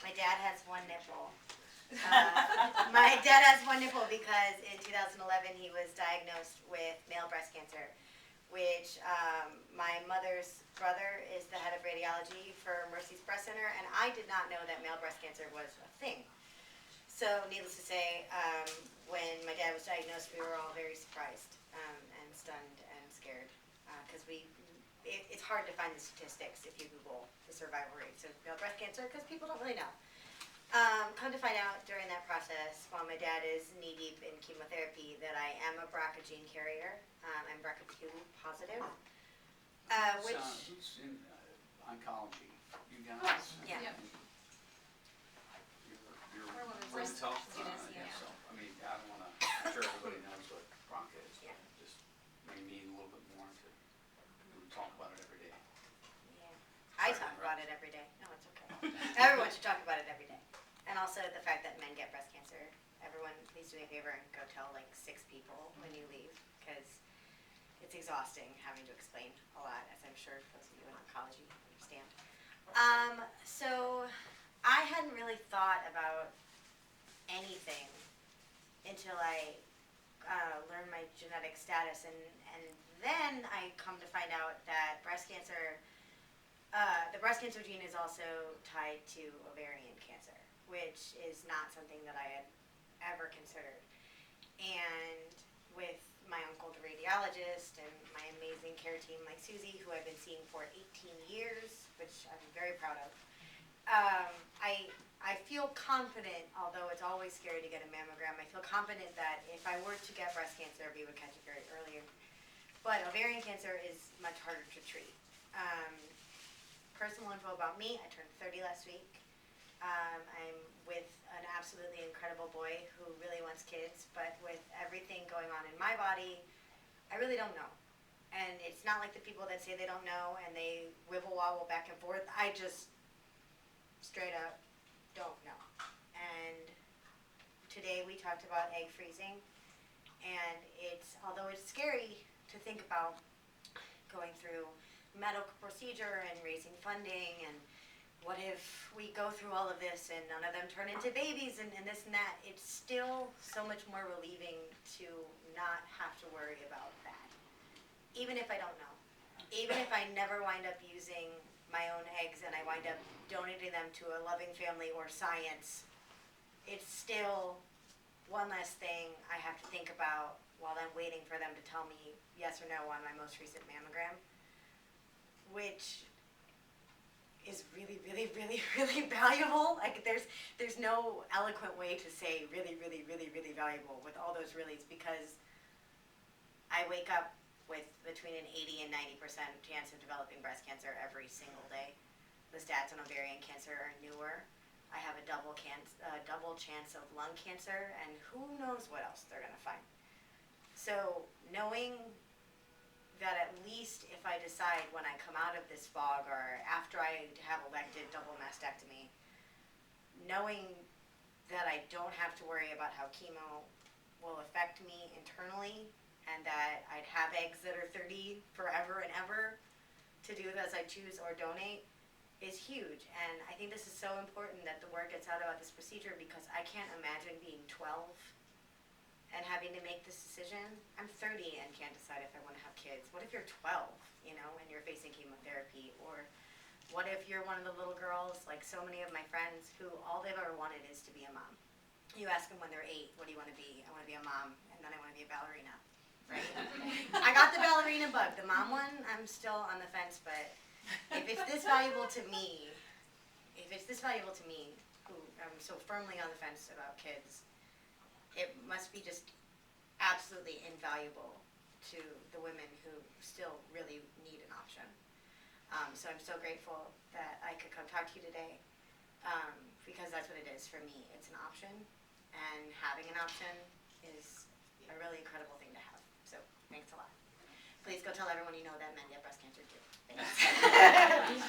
My dad has one nipple. My dad has one nipple because in 2011 he was diagnosed with male breast cancer, which my mother's brother is the head of radiology for Mercy's Breast Center, and I did not know that male breast cancer was a thing. So needless to say, when my dad was diagnosed, we were all very surprised and stunned and scared because it's hard to find the statistics if you Google the survival rates of male breast cancer because people don't really know. Come to find out during that process, while my dad is knee-deep in chemotherapy, that I am a BRCA gene carrier. I'm BRCA2 positive. Which who's in oncology? You guys? Yeah. You're Breast health. yeah. So, I mean, I don't want to, I'm sure everybody knows what BRCA is. Yeah. Just maybe a little bit more to, we talk about it every day. Yeah. I talk about it every day. No, it's okay. Everyone should talk about it every day. And also the fact that men get breast cancer. Everyone, please do me a favor and go tell like 6 people when you leave, because it's exhausting having to explain a lot, as I'm sure those of you in oncology understand. So I hadn't really thought about anything until I learned my genetic status, and then I come to find out that breast cancer, the breast cancer gene is also tied to ovarian cancer, which is not something that I had ever considered. And with my uncle, the radiologist, and my amazing care team like Susie, who I've been seeing for 18 years, which I'm very proud of, I feel confident, although it's always scary to get a mammogram, I feel confident that if I were to get breast cancer, we would catch it very early. But ovarian cancer is much harder to treat. Personal info about me, I turned 30 last week. I'm with an absolutely incredible boy who really wants kids, but with everything going on in my body, I really don't know. And it's not like the people that say they don't know and they wibble-wobble back and forth. I just straight up don't know. And today we talked about egg freezing, and although it's scary to think about going through medical procedure and raising funding, and what if we go through all of this and none of them turn into babies and this and that, it's still so much more relieving to not have to worry about that. Even if I don't know. Even if I never wind up using my own eggs and I wind up donating them to a loving family or science, it's still one less thing I have to think about while I'm waiting for them to tell me yes or no on my most recent mammogram, which is really, really, really, really valuable. Like there's no eloquent way to say really, really, really, really valuable with all those reallys, because I wake up with between an 80 and 90% chance of developing breast cancer every single day. The stats on ovarian cancer are newer. I have a double chance of lung cancer, and who knows what else they're gonna find. So knowing that at least if I decide when I come out of this fog or after I have elected double mastectomy, knowing that I don't have to worry about how chemo will affect me internally, and that I'd have eggs that are 30 forever and ever to do as I choose or donate, is huge. And I think this is so important that the word gets out about this procedure, because I can't imagine being 12 and having to make this decision. I'm 30 and can't decide if I want to have kids. What if you're 12, and you're facing chemotherapy? Or what if you're one of the little girls, like so many of my friends, who all they've ever wanted is to be a mom? You ask them when they're 8, what do you want to be? I want to be a mom, and then I want to be a ballerina, right? I got the ballerina bug. The mom one, I'm still on the fence, but if it's this valuable to me, who I'm so firmly on the fence about kids, it must be just absolutely invaluable to the women who still really need an option. So I'm so grateful that I could come talk to you today, because that's what it is for me. It's an option, and having an option is a really incredible thing to have. So thanks a lot. Please go tell everyone you know that men get breast cancer too. Thanks.